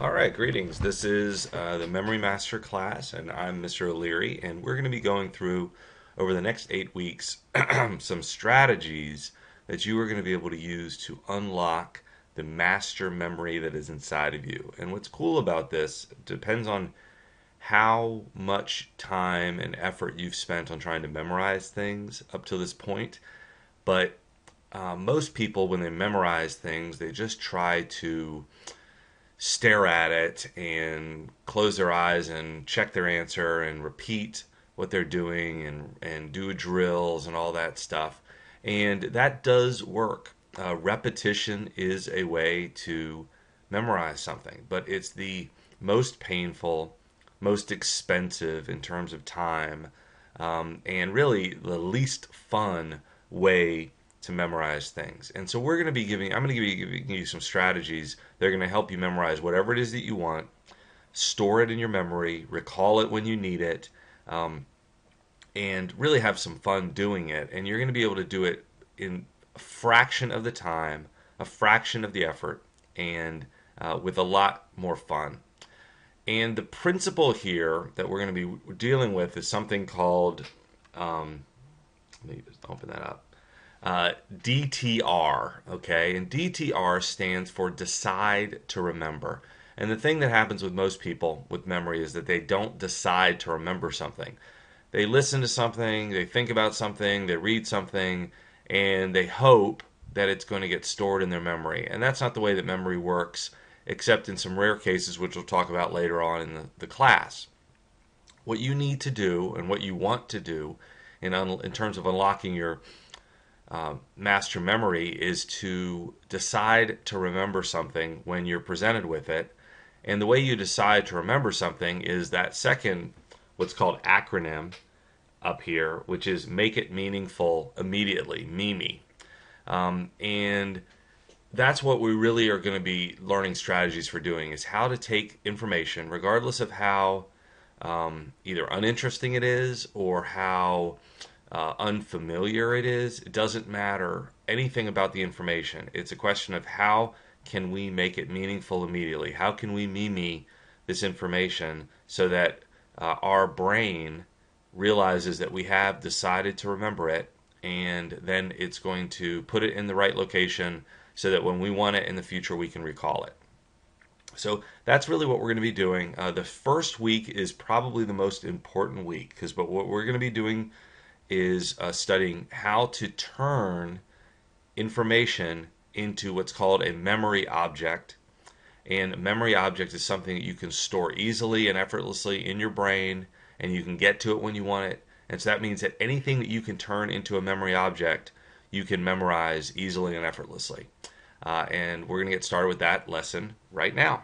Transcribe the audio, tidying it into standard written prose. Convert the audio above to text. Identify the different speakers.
Speaker 1: All right, greetings. This is the Memory Master class, and I'm Mr. O'Leary, and we're going to be going through over the next 8 weeks some strategies that you are going to be able to use to unlock the master memory that is inside of you. And what's cool about this depends on how much time and effort you've spent on trying to memorize things up to this point. But most people, when they memorize things, they just try to stare at it and close their eyes and check their answer and repeat what they're doing and do drills and all that stuff. And that does work. Repetition is a way to memorize something, but it's the most painful, most expensive in terms of time, and really the least fun way to memorize things. And so I'm going to be giving you some strategies that are going to help you memorize whatever it is that you want, store it in your memory, recall it when you need it, and really have some fun doing it. And you're going to be able to do it in a fraction of the time, a fraction of the effort, and with a lot more fun. And the principle here that we're going to be dealing with is something called, let me just open that up. DTR, okay? And DTR stands for decide to remember. And the thing that happens with most people with memory is that they don't decide to remember something. They listen to something, they think about something, they read something, and they hope that it's going to get stored in their memory. And that's not the way that memory works, except in some rare cases, which we'll talk about later on in the class. What you need to do and what you want to do in terms of unlocking your master memory is to decide to remember something when you're presented with it. And the way you decide to remember something is that second, what's called acronym up here, which is make it meaningful immediately, MIMI. And that's what we really are going to be learning strategies for doing, is how to take information, regardless of how either uninteresting it is or how unfamiliar it is. It doesn't matter anything about the information. It's a question of how can we make it meaningful immediately? How can we mimi this information so that our brain realizes that we have decided to remember it, and then it's going to put it in the right location so that when we want it in the future, we can recall it. So that's really what we're going to be doing. The first week is probably the most important week, because what we're going to be doing is studying how to turn information into what's called a memory object. And a memory object is something that you can store easily and effortlessly in your brain, and you can get to it when you want it. And so that means that anything that you can turn into a memory object, you can memorize easily and effortlessly. And we're going to get started with that lesson right now.